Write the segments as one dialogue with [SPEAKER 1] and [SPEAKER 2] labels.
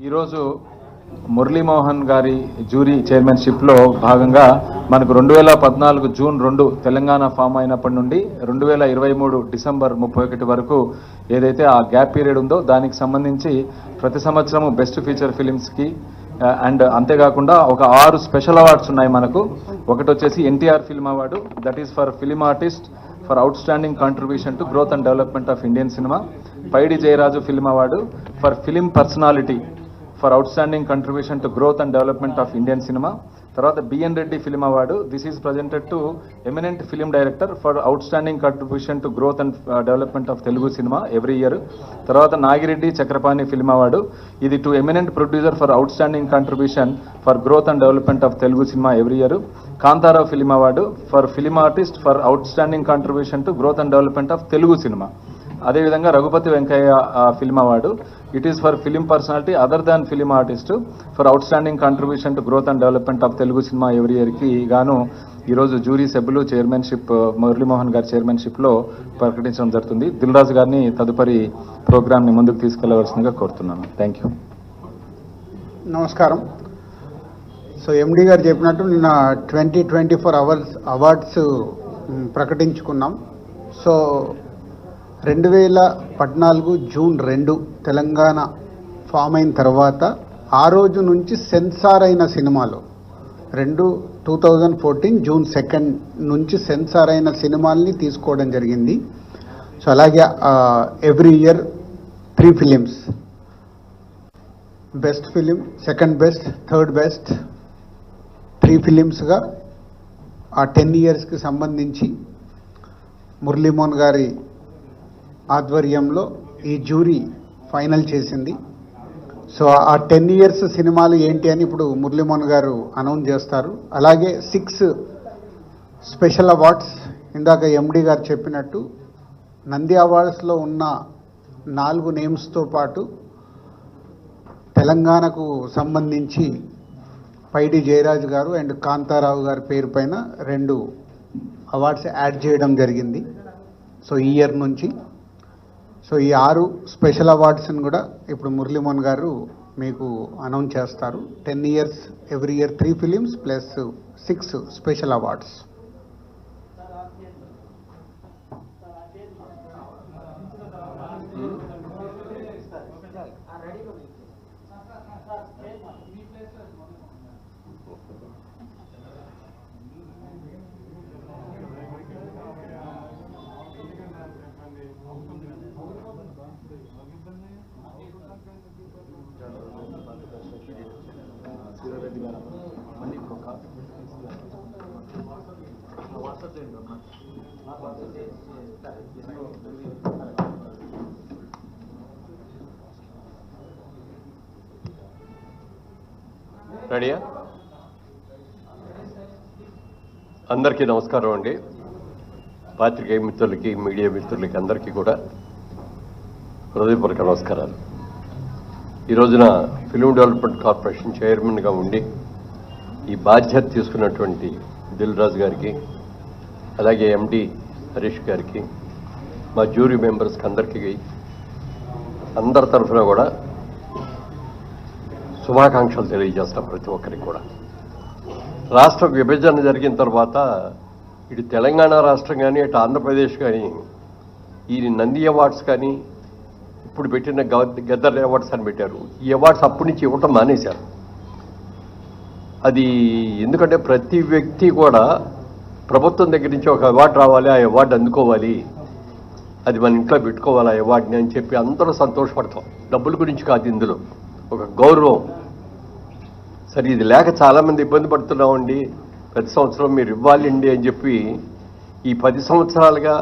[SPEAKER 1] ఈరోజు మురళీమోహన్ గారి జ్యూరీ చైర్మన్షిప్లో భాగంగా మనకు 2014 జూన్ 2 తెలంగాణ ఫామ్ అయినప్పటి నుండి 2023 డిసెంబర్ 31 వరకు ఏదైతే ఆ గ్యాప్ పీరియడ్ ఉందో దానికి సంబంధించి ప్రతి సంవత్సరం బెస్ట్ ఫీచర్ ఫిలిమ్స్కి అండ్ అంతేకాకుండా ఒక 6 స్పెషల్ అవార్డ్స్ ఉన్నాయి మనకు. ఒకటి వచ్చేసి NTR film award, that is for film artist for outstanding contribution to growth and development of Indian cinema. Paidi Jayaraju film award for film personality for outstanding contribution to growth and development of Indian cinema. తర్వాత BN Reddy film award, this is presented to eminent film director for outstanding contribution to growth and development of Telugu cinema every year. తర్వాత Nagireddy Chakrapani film award, ఇది to eminent producer for outstanding contribution for growth and development of Telugu cinema every year. Kantharao film award for film artist for outstanding contribution to growth and development of Telugu cinema. అదేవిధంగా Raghupathi Venkaiah film award, it is for film personality other than film artist for outstanding contribution to growth and development of Telugu cinema every ఇయర్కి గాను ఈరోజు jury సభ్యులు chairmanship Muralimohan గారి చైర్మన్షిప్లో ప్రకటించడం జరుగుతుంది. దిల్ రాజు గారిని తదుపరి ప్రోగ్రామ్ని ముందుకు తీసుకెళ్లవలసిందిగా కోరుతున్నాను. Thank you.
[SPEAKER 2] నమస్కారం. సో ఎండి గారు చెప్పినట్టు నిన్న 2024 అవార్డ్స్ ప్రకటించుకున్నాం. సో 2014 జూన్ 2 తెలంగాణ ఫామ్ అయిన తర్వాత ఆ రోజు నుంచి సెన్సార్ అయిన సినిమాలు 2014 జూన్ 2 నుంచి సెన్సార్ అయిన సినిమాల్ని తీసుకోవడం జరిగింది. సో అలాగే every year 3 films, best film, second best, third best, 3 ఫిలిమ్స్గా ఆ 10 ఇయర్స్కి సంబంధించి మురళీమోహన్ గారి ఆధ్వర్యంలో ఈ జ్యూరీ ఫైనల్ చేసింది. సో ఆ 10 ఇయర్స్ సినిమాలు ఏంటి అని ఇప్పుడు మురళీమోహన్ గారు అనౌన్స్ చేస్తారు. అలాగే 6 స్పెషల్ అవార్డ్స్, ఇందాక ఎండి గారు చెప్పినట్టు నంది అవార్డ్స్లో ఉన్న 4 నేమ్స్తో పాటు తెలంగాణకు సంబంధించి పైడి జయరాజు గారు అండ్ కాంతారావు గారి పేరు పైన 2 అవార్డ్స్ యాడ్ చేయడం జరిగింది. సో ఈ ఇయర్ నుంచి సో ఈ 6 స్పెషల్ అవార్డ్స్ని కూడా ఇప్పుడు మురళీమోహన్ గారు మీకు అనౌన్స్ చేస్తారు. 10 years every year 3 films plus 6 special awards.
[SPEAKER 3] రెడీయా? అందరికీ నమస్కారం అండి. పాత్రికేయ మిత్రులకి, మీడియా మిత్రులకి అందరికీ కూడా హృదయపూర్వక నమస్కారాలు. ఈ రోజున ఫిల్మ్ డెవలప్మెంట్ కార్పొరేషన్ చైర్మన్గా ఉండి ఈ బాధ్యత తీసుకున్నటువంటి దిల్ రాజు గారికి, అలాగే ఎండి హరీష్ గారికి, మా జ్యూరీ మెంబర్స్కి అందరికీ అందరి తరఫున కూడా శుభాకాంక్షలు తెలియజేస్తాం ప్రతి ఒక్కరికి కూడా. రాష్ట్ర విభజన జరిగిన తర్వాత ఇటు తెలంగాణ రాష్ట్రం కానీ ఇటు ఆంధ్రప్రదేశ్ కానీ ఈ నంది అవార్డ్స్ కానీ ఇప్పుడు పెట్టిన గద్దర్ అవార్డ్స్ అని పెట్టారు. ఈ అవార్డ్స్ అప్పటి నుంచి ఇవ్వటం మానేశారు. అది ఎందుకంటే ప్రతి వ్యక్తి కూడా ప్రభుత్వం దగ్గర నుంచి ఒక అవార్డు రావాలి, ఆ అవార్డు అందుకోవాలి, అది మన ఇంట్లో పెట్టుకోవాలి ఆ అవార్డుని అని చెప్పి అందరూ సంతోషపడతాం. డబ్బుల గురించి కాదు, ఇందులో ఒక గౌరవం. సరే ఇది లేక చాలామంది ఇబ్బంది పడుతున్నామండి, ప్రతి సంవత్సరం మీరు ఇవ్వాలండి అని చెప్పి ఈ 10 సంవత్సరాలుగా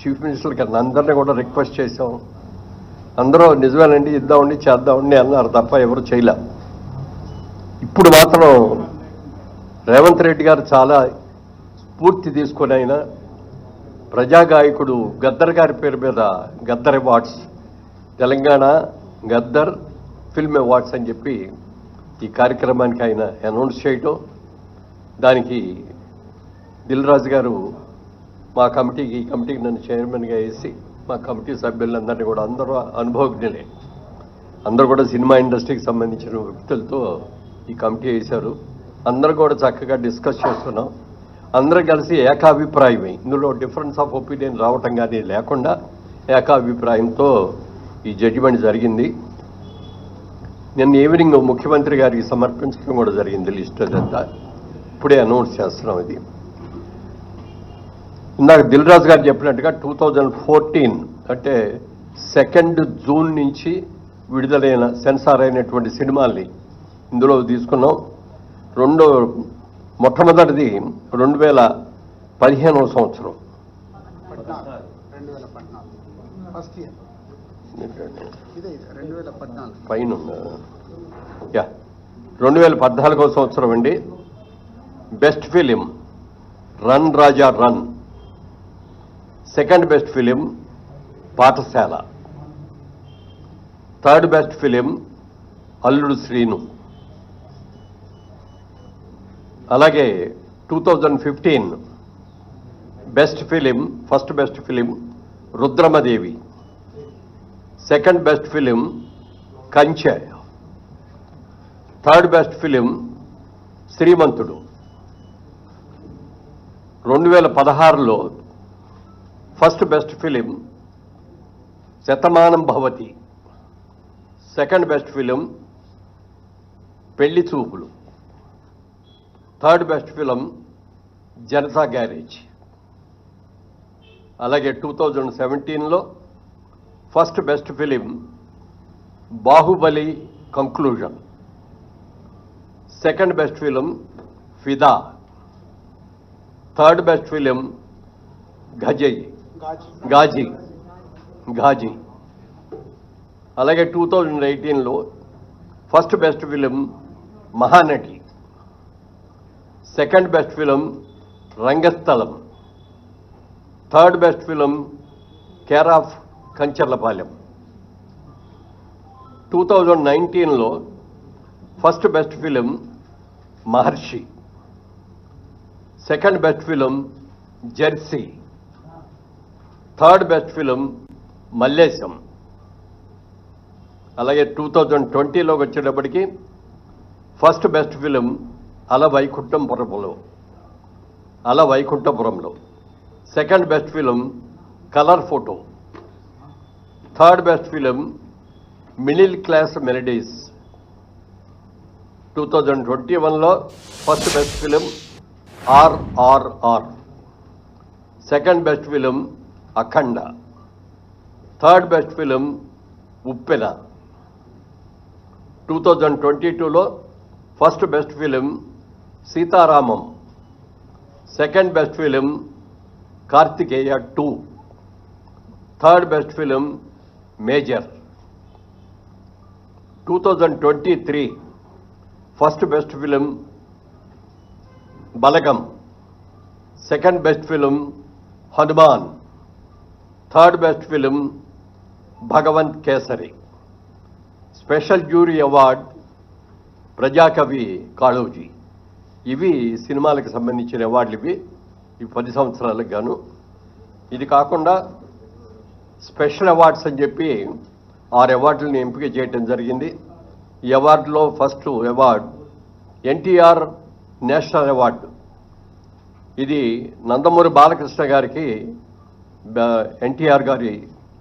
[SPEAKER 3] చీఫ్ మినిస్టర్ గారిని అందరినీ కూడా రిక్వెస్ట్ చేసాం. అందరూ నిజమేనండి ఇద్దామండి చేద్దామండి అన్నారు తప్ప ఎవరు చేయలే. ఇప్పుడు మాత్రం రేవంత్ రెడ్డి గారు చాలా స్ఫూర్తి తీసుకొని ఆయన ప్రజాగాయకుడు గద్దర్ గారి పేరు మీద Gaddar awards, Telangana Gaddar film awards అని చెప్పి ఈ కార్యక్రమానికి ఆయన అనౌన్స్ చేయటం, దానికి దిల్ రాజు గారు మా కమిటీకి, ఈ కమిటీకి నన్ను చైర్మన్గా వేసి మా కమిటీ సభ్యులందరినీ కూడా అందరూ అనుభవజ్ఞులే. అందరూ కూడా సినిమా ఇండస్ట్రీకి సంబంధించిన వ్యక్తులతో ఈ కమిటీ వేశారు. అందరూ కూడా చక్కగా డిస్కస్ చేస్తున్నాం. అందరూ కలిసి ఏకాభిప్రాయమే, ఇందులో డిఫరెన్స్ ఆఫ్ ఒపీనియన్ రావటం కానీ లేకుండా ఏకాభిప్రాయంతో ఈ జడ్జిమెంట్ జరిగింది. నిన్న ఈవినింగ్ ముఖ్యమంత్రి గారికి సమర్పించడం కూడా జరిగింది. లిస్ట్ అదంతా ఇప్పుడే అనౌన్స్ చేస్తున్నాం. ఇది ఇందాక దిల్ రాజు గారు చెప్పినట్టుగా 2014 అంటే 2 జూన్ నుంచి విడుదలైన సెన్సార్ అయినటువంటి సినిమాల్ని ఇందులో తీసుకున్నాం. మొట్టమొదటిది 2015వ సంవత్సరం.
[SPEAKER 2] 2014 ఫస్ట్ ఇయర్ ఇదే 2014
[SPEAKER 3] పైన 2014వ సంవత్సరం అండి. Best film run Raja run. Second best film Paathshala. Third best film Alludu Srinu. అలాగే 2015 best film, first best film Rudramadevi. Second best film Kanche. Third best film Srimanthudu. 2016లో first best film Shatamanam Bhavathi. Second best film Pelli Choopulu. Third best film Janatha garage. అలాగే 2017లో first best film Baahubali conclusion. Second best film Fidaa. Third best film Ghazi. అలాగే 2018లో first best film Mahanati. Second best film Rangasthalam. Third best film care of Kancharapalem. 2019లో first best film Maharshi. Second best film Jersey. Third best film Mallesham. అలాగే 2020లోకి వచ్చేటప్పటికి first best film Ala Vaikunthapurramuloo. Second best film colour photo. Third best film middle class melodies. 2021లో first best film RRR. Second best film Akhanda. Third best film Uppena. 2022లో first best film Sitaramam. Second best film Karthikeya 2. Third best film major. 2023 first best film Balagam. Second best film Hanuman. Third best film Bhagavanth Kesari. Special jury award Prajakavi Kaloji. ఇవి సినిమాలకు సంబంధించిన అవార్డులు. ఇవి ఈ 10 సంవత్సరాలకు గాను. ఇది కాకుండా స్పెషల్ అవార్డ్స్ అని చెప్పి 6 అవార్డులను ఎంపిక చేయడం జరిగింది. ఈ అవార్డులో first award NTR national award. ఇది నందమూరి బాలకృష్ణ గారికి ఎన్టీఆర్ గారి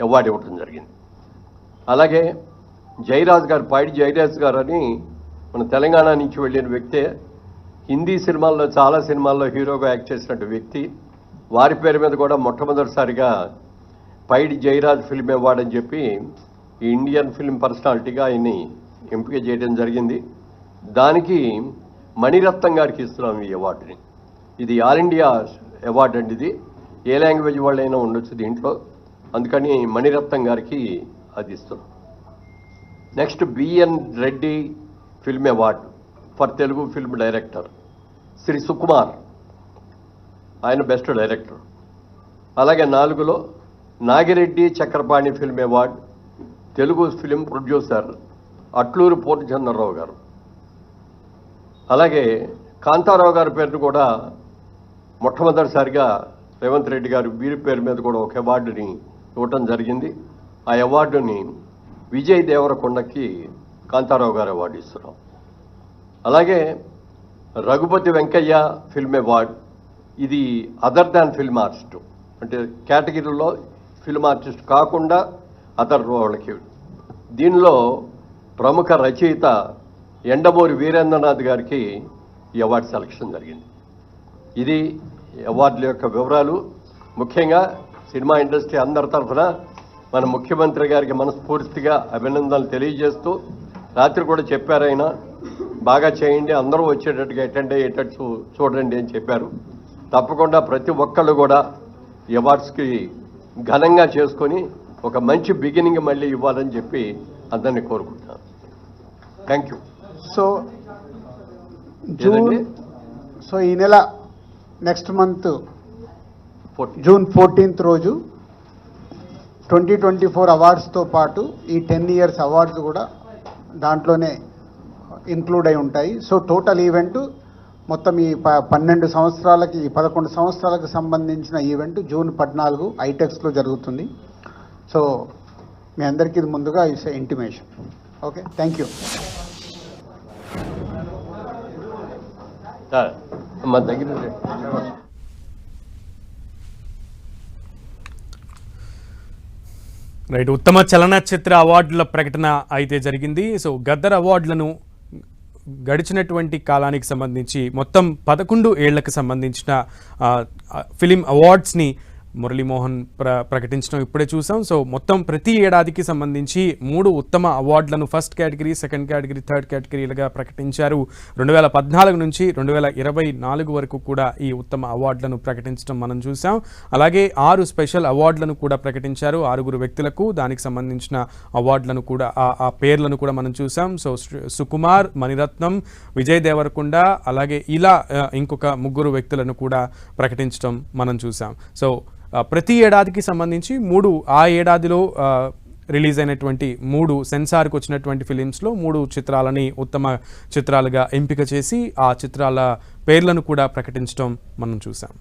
[SPEAKER 3] అవార్డు ఇవ్వడం జరిగింది. అలాగే జయరాజ్ గారు, పైడి జయరాజ్ గారు అని మన తెలంగాణ నుంచి వెళ్ళిన వ్యక్తే. హిందీ సినిమాల్లో చాలా సినిమాల్లో హీరోగా యాక్ట్ చేసినట్టు వ్యక్తి. వారి పేరు మీద కూడా మొట్టమొదటిసారిగా పైడి జయరాజ్ ఫిల్మ్ అవార్డు అని చెప్పి ఈ ఇండియన్ ఫిల్మ్ పర్సనాలిటీగా ఆయన్ని ఎంపిక చేయడం జరిగింది. దానికి మణిరత్నం గారికి ఇస్తున్నాం ఈ అవార్డుని. ఇది ఆల్ ఇండియా అవార్డు అండి. ఇది ఏ లాంగ్వేజ్ వాళ్ళైనా ఉండొచ్చు దీంట్లో, అందుకని మణిరత్నం గారికి అది ఇస్తున్నాం. Next BN Reddy film award for Telugu film director. Shri Sukumar, ఆయన బెస్ట్ డైరెక్టర్. అలాగే 4లో Nagireddy Chakrapani film award Telugu film producer Atluri Purnachandrarao గారు. అలాగే కాంతారావు గారి పేరును కూడా మొట్టమొదటిసారిగా రేవంత్ రెడ్డి గారు వీరి పేరు మీద కూడా ఒక అవార్డుని ఇవ్వటం జరిగింది. ఆ అవార్డుని విజయ్ దేవరకొండకి కాంతారావు గారు అవార్డు ఇస్తున్నాం. అలాగే రఘుపతి వెంకయ్య ఫిల్మ్ అవార్డ్, ఇది అదర్ దాన్ ఫిల్మ్ ఆర్టిస్ట్, అంటే కేటగిరీలో ఫిల్మ్ ఆర్టిస్ట్ కాకుండా అదర్ వాళ్ళకి. దీనిలో ప్రముఖ రచయిత ఎండమూరి వీరేంద్రనాథ్ గారికి ఈ అవార్డు సెలక్షన్ జరిగింది. ఇది అవార్డుల యొక్క వివరాలు. ముఖ్యంగా సినిమా ఇండస్ట్రీ అందరి తరఫున మన ముఖ్యమంత్రి గారికి మనస్ఫూర్తిగా అభినందనలు తెలియజేస్తూ, రాత్రి కూడా చెప్పారు ఆయన, బాగా చేయండి, అందరూ వచ్చేటట్టుగా అటెండ్ అయ్యేటట్టు చూడండి అని చెప్పారు. తప్పకుండా ప్రతి ఒక్కళ్ళు కూడా ఈ అవార్డ్స్కి ఘనంగా చేసుకొని ఒక మంచి బిగినింగ్ మళ్ళీ ఇవ్వాలని చెప్పి అందరినీ కోరుకుంటున్నాను. Thank you.
[SPEAKER 2] సో ఈ నెల నెక్స్ట్ మంత్ జూన్ 14th రోజు 2024 అవార్డ్స్తో పాటు ఈ 10 years అవార్డ్స్ కూడా దాంట్లోనే ఇంక్లూడ్ అయి ఉంటాయి. సో టోటల్ ఈవెంట్ మొత్తం ఈ 11 సంవత్సరాలకు సంబంధించిన ఈవెంట్ జూన్ 14 ఐటెక్స్లో జరుగుతుంది. సో మీ అందరికీ ఇది ముందుగా it's intimation. Okay, thank you.
[SPEAKER 3] మా దగ్గర
[SPEAKER 4] రైట్, ఉత్తమ చలనచిత్ర అవార్డుల ప్రకటన అయితే జరిగింది. సో గద్దర్ అవార్డులను గడిచినటువంటి కాలానికి సంబంధించి మొత్తం 11 ఏళ్లకు సంబంధించిన ఫిలిం అవార్డ్స్ని మురళీమోహన్ ప్రకటించడం ఇప్పుడే చూసాం. సో మొత్తం ప్రతి ఏడాదికి సంబంధించి 3 ఉత్తమ అవార్డులను first category, second category, third కేటగిరీలుగా ప్రకటించారు. 2014 నుంచి 2024 వరకు కూడా ఈ ఉత్తమ అవార్డులను ప్రకటించడం మనం చూసాం. అలాగే 6 స్పెషల్ అవార్డులను కూడా ప్రకటించారు. 6 వ్యక్తులకు దానికి సంబంధించిన అవార్డులను కూడా ఆ పేర్లను కూడా మనం చూసాం. సో సుకుమార్, మణిరత్నం, విజయ్ దేవరకొండ, అలాగే ఇలా ఇంకొక 3 వ్యక్తులను కూడా ప్రకటించడం మనం చూసాం. సో ప్రతి ఏడాదికి సంబంధించి 3 ఆ ఏడాదిలో రిలీజ్ అయినటువంటి 3 సెన్సార్కి వచ్చినటువంటి ఫిలిమ్స్లో 3 చిత్రాలని ఉత్తమ చిత్రాలుగా ఎంపిక చేసి ఆ చిత్రాల పేర్లను కూడా ప్రకటించడం మనం చూసాం.